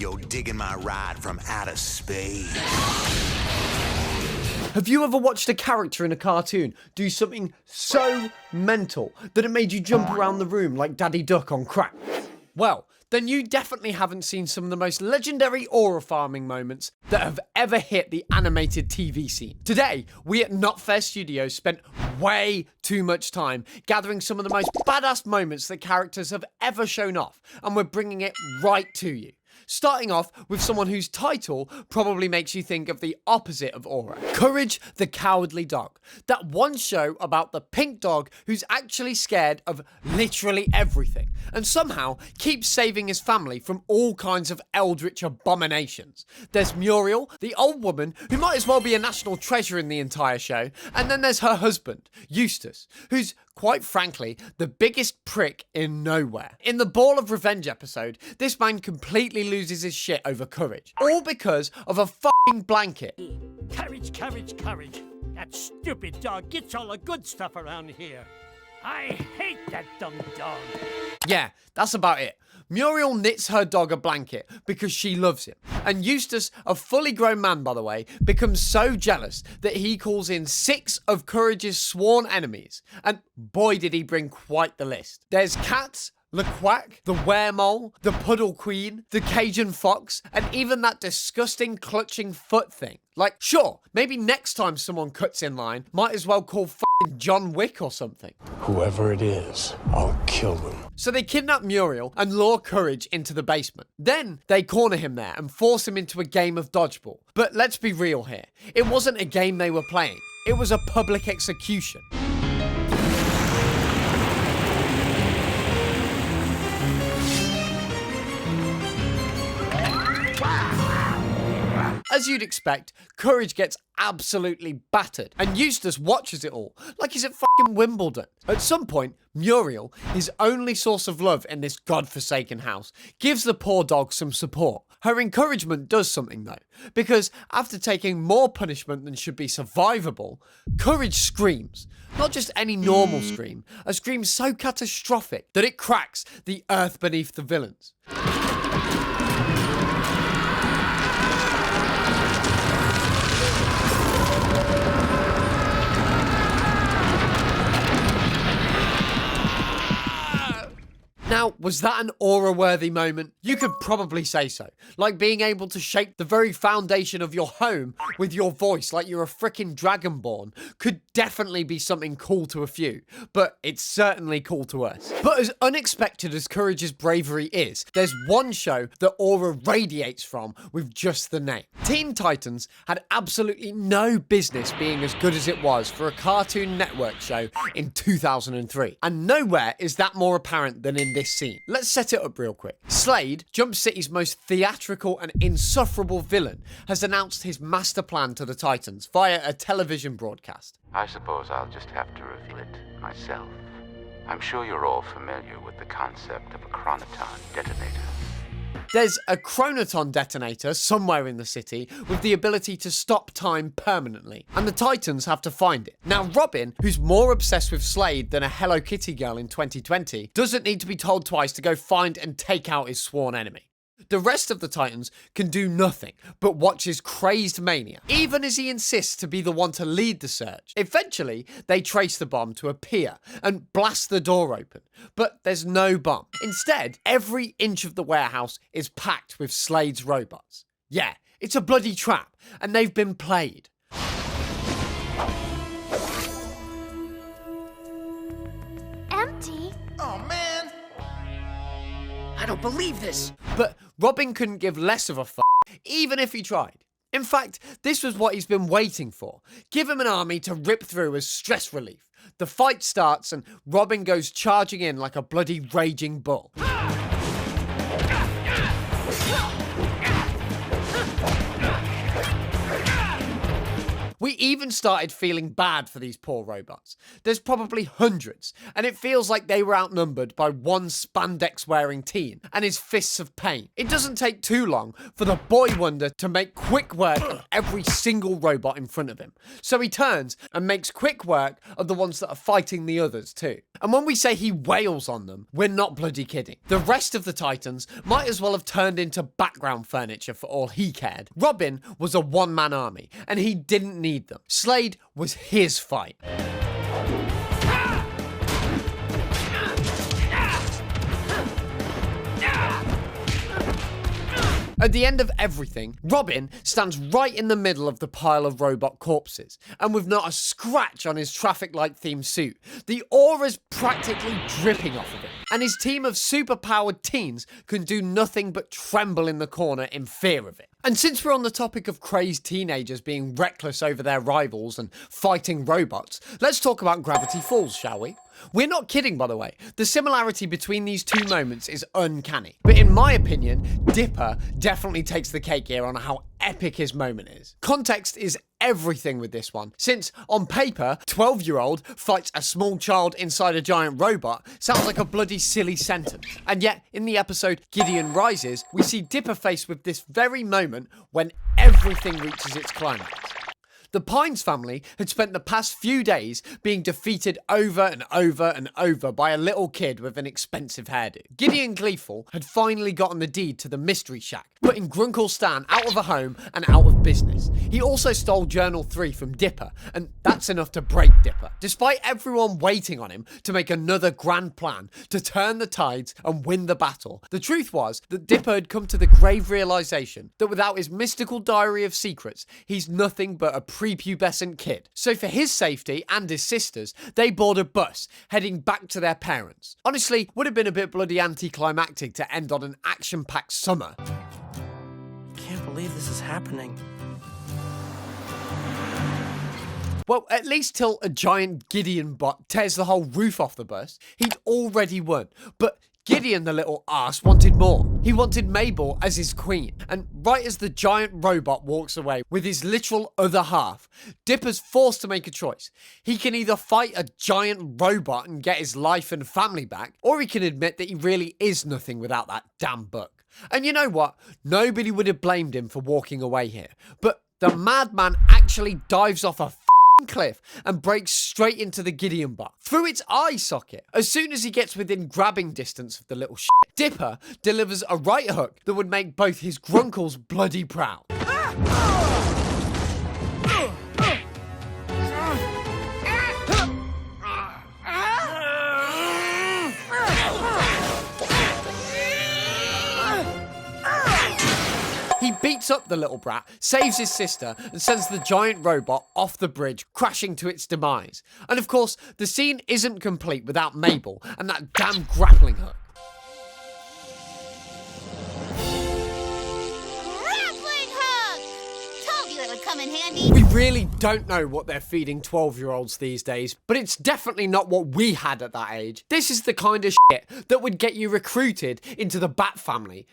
You're digging my ride from outer space. Have you ever watched a character in a cartoon do something so mental that it made you jump around the room like Daddy Duck on crack? Well, then you definitely haven't seen some of the most legendary aura farming moments that have ever hit the animated TV scene. Today, we at Not Fair Studios spent way too much time gathering some of the most badass moments that characters have ever shown off, and we're bringing it right to you. Starting off with someone whose title probably makes you think of the opposite of aura. Courage the Cowardly Dog. That one show about the pink dog who's actually scared of literally everything and somehow keeps saving his family from all kinds of eldritch abominations. There's Muriel, the old woman who might as well be a national treasure in the entire show, and then there's her husband, Eustace, who's quite frankly the biggest prick in nowhere. In the Ball of Revenge episode, this man completely loses his shit over Courage, all because of a fucking blanket. Courage, courage, courage. That stupid dog gets all the good stuff around here. I hate that dumb dog. Yeah, that's about it. Muriel knits her dog a blanket because she loves him. And Eustace, a fully grown man by the way, becomes so jealous that he calls in 6 of Courage's sworn enemies. And boy did he bring quite the list. There's cats, the Quack, the Weremole, the Puddle Queen, the Cajun Fox, and even that disgusting clutching foot thing. Like, sure, maybe next time someone cuts in line, might as well call f***ing John Wick or something. Whoever it is, I'll kill them. So they kidnap Muriel and lure Courage into the basement. Then they corner him there and force him into a game of dodgeball. But let's be real here. It wasn't a game they were playing. It was a public execution. As you'd expect, Courage gets absolutely battered, and Eustace watches it all, like he's at fucking Wimbledon. At some point, Muriel, his only source of love in this godforsaken house, gives the poor dog some support. Her encouragement does something though, because after taking more punishment than should be survivable, Courage screams. Not just any normal scream, a scream so catastrophic that it cracks the earth beneath the villains. Now, was that an aura-worthy moment? You could probably say so. Like being able to shake the very foundation of your home with your voice like you're a frickin' dragonborn could definitely be something cool to a few, but it's certainly cool to us. But as unexpected as Courage's bravery is, there's one show that aura radiates from with just the name. Teen Titans had absolutely no business being as good as it was for a Cartoon Network show in 2003. And nowhere is that more apparent than in this scene. Let's set it up real quick. Slade, Jump City's most theatrical and insufferable villain, has announced his master plan to the Titans via a television broadcast. I suppose I'll just have to reveal it myself. I'm sure you're all familiar with the concept of a chronoton detonator. There's a chronoton detonator somewhere in the city with the ability to stop time permanently, and the Titans have to find it. Now Robin, who's more obsessed with Slade than a Hello Kitty girl in 2020, doesn't need to be told twice to go find and take out his sworn enemy. The rest of the Titans can do nothing but watch his crazed mania, even as he insists to be the one to lead the search. Eventually, they trace the bomb to a pier and blast the door open, but there's no bomb. Instead, every inch of the warehouse is packed with Slade's robots. Yeah, it's a bloody trap, and they've been played. Empty? Oh man! I don't believe this. But Robin couldn't give less of a fuck, even if he tried. In fact, this was what he's been waiting for. Give him an army to rip through as stress relief. The fight starts and Robin goes charging in like a bloody raging bull. We even started feeling bad for these poor robots. There's probably hundreds, and it feels like they were outnumbered by one spandex-wearing teen and his fists of pain. It doesn't take too long for the boy wonder to make quick work of every single robot in front of him. So he turns and makes quick work of the ones that are fighting the others too. And when we say he wails on them, we're not bloody kidding. The rest of the Titans might as well have turned into background furniture for all he cared. Robin was a one-man army, and he didn't need them. Slade was his fight. At the end of everything, Robin stands right in the middle of the pile of robot corpses, and with not a scratch on his traffic light themed suit, the aura's practically dripping off of him, and his team of super-powered teens can do nothing but tremble in the corner in fear of it. And since we're on the topic of crazed teenagers being reckless over their rivals and fighting robots, let's talk about Gravity Falls, shall we? We're not kidding, by the way. The similarity between these two moments is uncanny. But in my opinion, Dipper definitely takes the cake here on how epic his moment is. Context is everything with this one, since on paper, 12-year-old fights a small child inside a giant robot sounds like a bloody silly sentence. And yet, in the episode Gideon Rises, we see Dipper faced with this very moment when everything reaches its climax. The Pines family had spent the past few days being defeated over and over and over by a little kid with an expensive hairdo. Gideon Gleeful had finally gotten the deed to the Mystery Shack, putting Grunkle Stan out of a home and out of business. He also stole Journal 3 from Dipper, and that's enough to break Dipper. Despite everyone waiting on him to make another grand plan to turn the tides and win the battle, the truth was that Dipper had come to the grave realization that without his mystical diary of secrets, he's nothing but a prepubescent kid. So for his safety and his sister's, they board a bus, heading back to their parents. Honestly, would have been a bit bloody anticlimactic to end on an action-packed summer. Can't believe this is happening. Well, at least till a giant Gideon bot tears the whole roof off the bus, he'd already won. But Gideon, the little arse, wanted more. He wanted Mabel as his queen. And right as the giant robot walks away with his literal other half, Dipper's forced to make a choice. He can either fight a giant robot and get his life and family back, or he can admit that he really is nothing without that damn book. And you know what? Nobody would have blamed him for walking away here. But the madman actually dives off a cliff and breaks straight into the Gideon bot through its eye socket. As soon as he gets within grabbing distance of the little shit, Dipper delivers a right hook that would make both his grunkles bloody proud. He beats up the little brat, saves his sister, and sends the giant robot off the bridge, crashing to its demise. And of course, the scene isn't complete without Mabel and that damn grappling hook. Grappling hook! Told you it would come in handy. We really don't know what they're feeding 12-year-olds these days, but it's definitely not what we had at that age. This is the kind of shit that would get you recruited into the Bat family.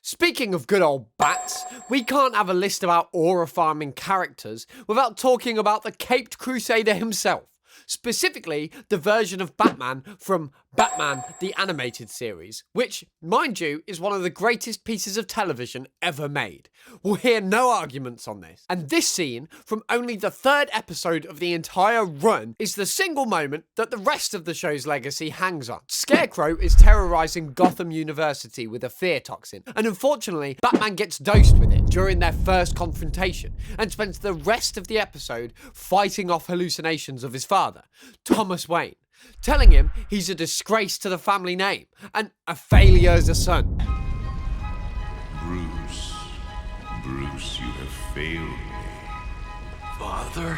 Speaking of good old bats, we can't have a list about aura farming characters without talking about the Caped Crusader himself. Specifically, the version of Batman from Batman the Animated Series, which, mind you, is one of the greatest pieces of television ever made. We'll hear no arguments on this. And this scene, from only the third episode of the entire run, is the single moment that the rest of the show's legacy hangs on. Scarecrow is terrorizing Gotham University with a fear toxin, and unfortunately, Batman gets dosed with it during their first confrontation, and spends the rest of the episode fighting off hallucinations of his father, Thomas Wayne, telling him he's a disgrace to the family name and a failure as a son. Bruce, you have failed me. Father?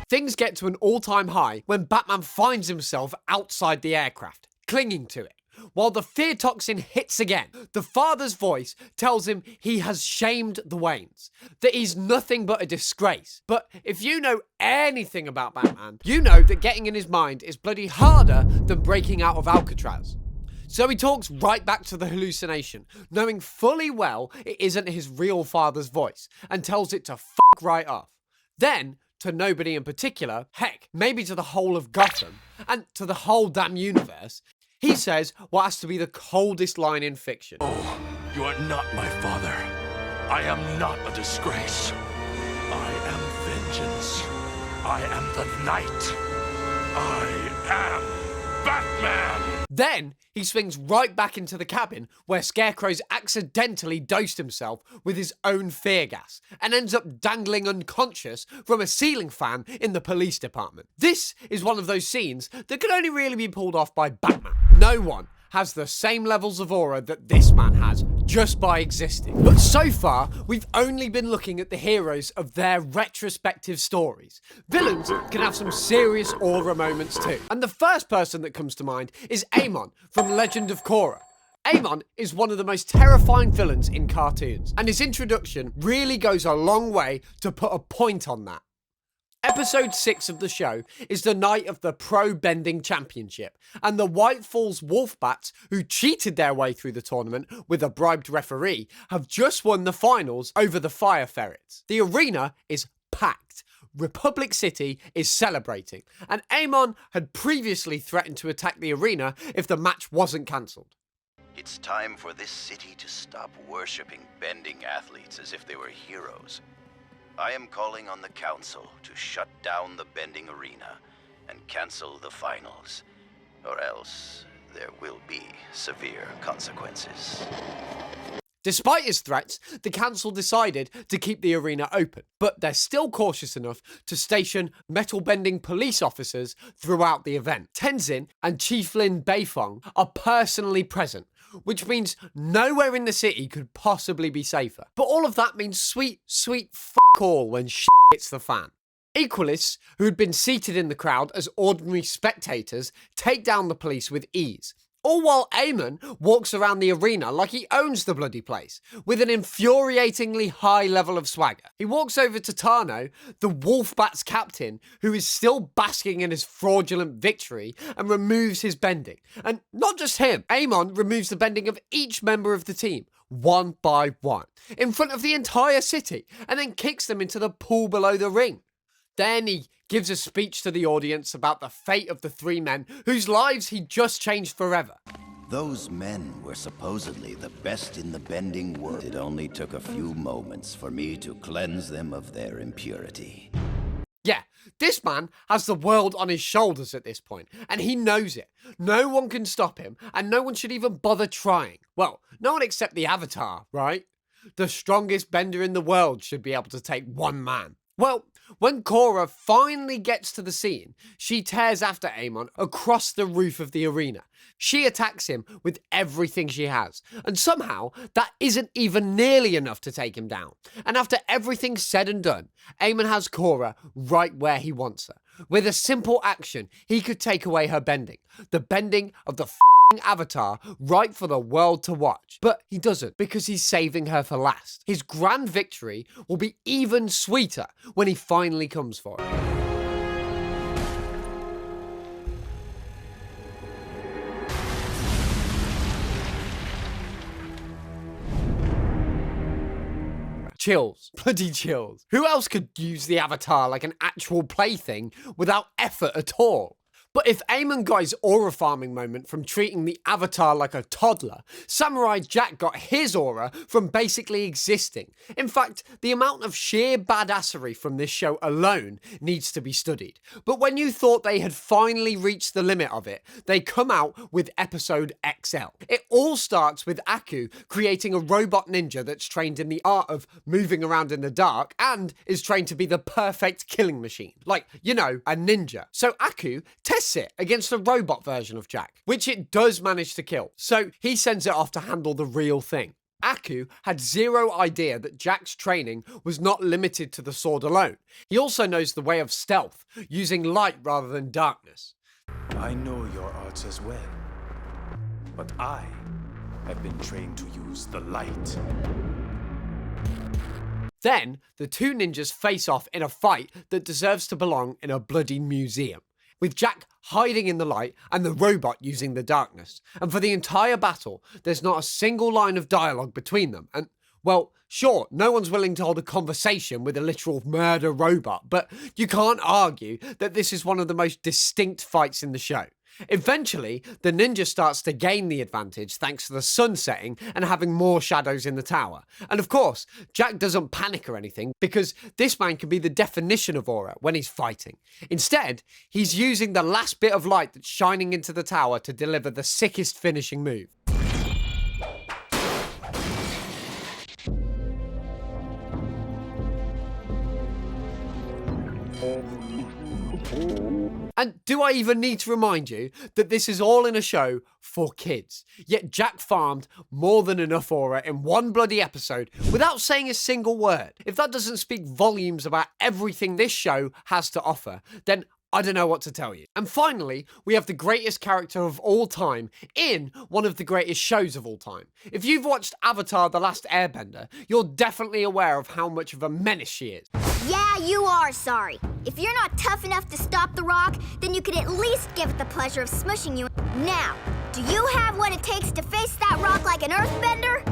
Things get to an all-time high when Batman finds himself outside the aircraft, clinging to it. While the fear toxin hits again, the father's voice tells him he has shamed the Waynes, that he's nothing but a disgrace. But if you know anything about Batman, you know that getting in his mind is bloody harder than breaking out of Alcatraz. So he talks right back to the hallucination, knowing fully well it isn't his real father's voice, and tells it to fuck right off. Then, to nobody in particular, heck, maybe to the whole of Gotham, and to the whole damn universe, he says what has to be the coldest line in fiction. Oh, you are not my father. I am not a disgrace. I am vengeance. I am the night. I am Batman! Then he swings right back into the cabin where Scarecrow's accidentally dosed himself with his own fear gas and ends up dangling unconscious from a ceiling fan in the police department. This is one of those scenes that can only really be pulled off by Batman. No one has the same levels of aura that this man has just by existing. But so far, we've only been looking at the heroes of their retrospective stories. Villains can have some serious aura moments too. And the first person that comes to mind is Amon from Legend of Korra. Amon is one of the most terrifying villains in cartoons, and his introduction really goes a long way to put a point on that. Episode 6 of the show is the night of the Pro Bending Championship, and the White Falls Wolfbats, who cheated their way through the tournament with a bribed referee, have just won the finals over the Fire Ferrets. The arena is packed. Republic City is celebrating, and Amon had previously threatened to attack the arena if the match wasn't cancelled. It's time for this city to stop worshipping bending athletes as if they were heroes. I am calling on the council to shut down the bending arena and cancel the finals, or else there will be severe consequences. Despite his threats, the council decided to keep the arena open, but they're still cautious enough to station metal-bending police officers throughout the event. Tenzin and Chief Lin Beifong are personally present, which means nowhere in the city could possibly be safer. But all of that means sweet f*** all when shit hits the fan. Equalists, who had been seated in the crowd as ordinary spectators, take down the police with ease. All while Amon walks around the arena like he owns the bloody place, with an infuriatingly high level of swagger. He walks over to Tano, the Wolfbats captain, who is still basking in his fraudulent victory, and removes his bending. And not just him, Amon removes the bending of each member of the team, one by one, in front of the entire city, and then kicks them into the pool below the ring. Then he gives a speech to the audience about the fate of the three men whose lives he just changed forever. Those men were supposedly the best in the bending world. It only took a few moments for me to cleanse them of their impurity. Yeah, this man has the world on his shoulders at this point, and he knows it. No one can stop him, and no one should even bother trying. Well, no one except the Avatar, right? The strongest bender in the world should be able to take one man. Well, when Korra finally gets to the scene, she tears after Amon across the roof of the arena. She attacks him with everything she has, and somehow that isn't even nearly enough to take him down. And after everything's said and done, Amon has Korra right where he wants her. With a simple action, he could take away her bending, the bending of the Avatar, right for the world to watch. But he doesn't, because he's saving her for last. His grand victory will be even sweeter when he finally comes for it. Chills. Bloody chills. Who else could use the Avatar like an actual plaything without effort at all? But if Amon got his aura farming moment from treating the Avatar like a toddler, Samurai Jack got his aura from basically existing. In fact, the amount of sheer badassery from this show alone needs to be studied. But when you thought they had finally reached the limit of it, they come out with episode XL. It all starts with Aku creating a robot ninja that's trained in the art of moving around in the dark and is trained to be the perfect killing machine. Like, you know, a ninja. So Aku tests it against a robot version of Jack, which it does manage to kill. So he sends it off to handle the real thing. Aku had zero idea that Jack's training was not limited to the sword alone. He also knows the way of stealth, using light rather than darkness. I know your arts as well, but I have been trained to use the light. Then, the two ninjas face off in a fight that deserves to belong in a bloody museum, with Jack hiding in the light and the robot using the darkness. And for the entire battle, there's not a single line of dialogue between them. And, Well, sure, no one's willing to hold a conversation with a literal murder robot, but you can't argue that this is one of the most distinct fights in the show. Eventually, the ninja starts to gain the advantage thanks to the sun setting and having more shadows in the tower. And of course, Jack doesn't panic or anything because this man can be the definition of aura when he's fighting. Instead, he's using the last bit of light that's shining into the tower to deliver the sickest finishing move. And do I even need to remind you that this is all in a show for kids? Yet Jack farmed more than enough aura in one bloody episode without saying a single word. If that doesn't speak volumes about everything this show has to offer, then I don't know what to tell you. And finally, we have the greatest character of all time in one of the greatest shows of all time. If you've watched Avatar: The Last Airbender, you're definitely aware of how much of a menace she is. Yeah, you are sorry. If you're not tough enough to stop the rock, then you could at least give it the pleasure of smushing you. Now, do you have what it takes to face that rock like an earthbender?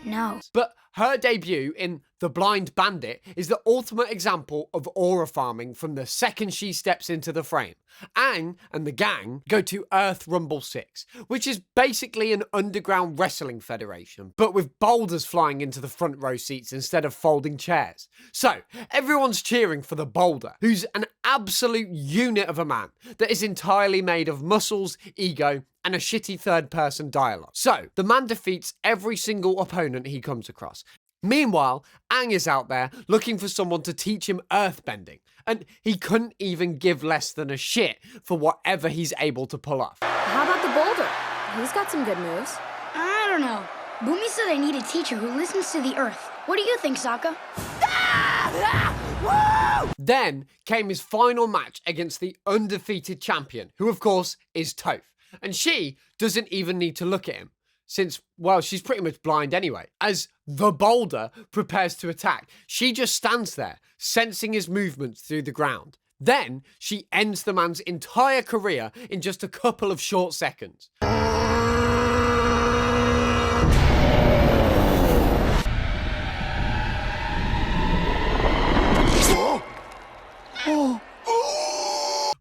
No. But her debut in The Blind Bandit is the ultimate example of aura farming from the second she steps into the frame. Aang and the gang go to Earth Rumble 6, which is basically an underground wrestling federation, but with boulders flying into the front row seats instead of folding chairs. So, everyone's cheering for the boulder, who's an absolute unit of a man that is entirely made of muscles, ego, and a shitty third-person dialogue. So, the man defeats every single opponent he comes across. Meanwhile, Aang is out there looking for someone to teach him earthbending, and he couldn't even give less than a shit for whatever he's able to pull off. How about the boulder? He's got some good moves. I don't know. Boomy said I need a teacher who listens to the earth. What do you think, Sokka? Then came his final match against the undefeated champion, who of course is Toph. And she doesn't even need to look at him, since, well, she's pretty much blind anyway. As the boulder prepares to attack, she just stands there, sensing his movements through the ground. Then, she ends the man's entire career in just a couple of short seconds.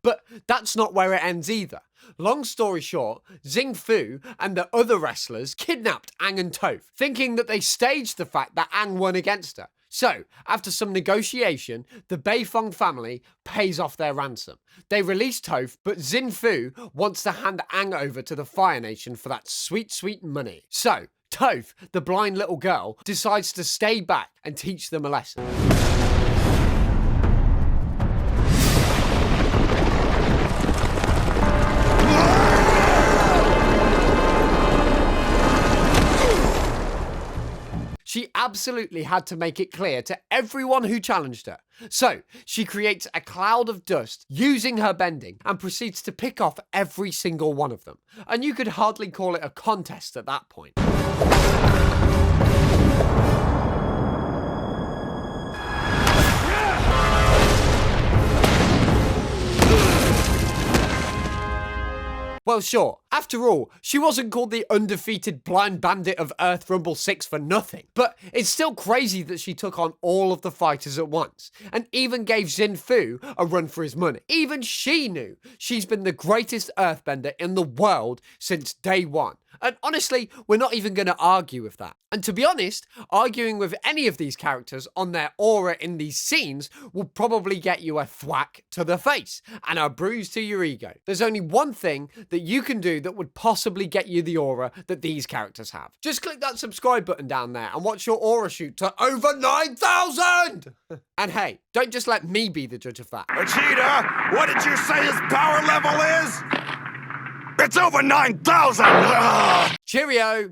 But that's not where it ends either. Long story short, Xing Fu and the other wrestlers kidnapped Aang and Toph, thinking that they staged the fact that Aang won against her. So, after some negotiation, the Beifong family pays off their ransom. They release Toph, but Xing Fu wants to hand Aang over to the Fire Nation for that sweet, sweet money. So, Toph, the blind little girl, decides to stay back and teach them a lesson. She absolutely had to make it clear to everyone who challenged her. So, she creates a cloud of dust using her bending and proceeds to pick off every single one of them. And you could hardly call it a contest at that point. Well, sure, after all, she wasn't called the undefeated blind bandit of Earth Rumble 6 for nothing. But it's still crazy that she took on all of the fighters at once, and even gave Xing Fu a run for his money. Even she knew she's been the greatest earthbender in the world since day one. And honestly, we're not even going to argue with that. And to be honest, arguing with any of these characters on their aura in these scenes will probably get you a thwack to the face and a bruise to your ego. There's only one thing that you can do that would possibly get you the aura that these characters have. Just click that subscribe button down there and watch your aura shoot to over 9,000! And hey, don't just let me be the judge of that. Vegeta, what did you say his power level is? It's over 9,000! Cheerio!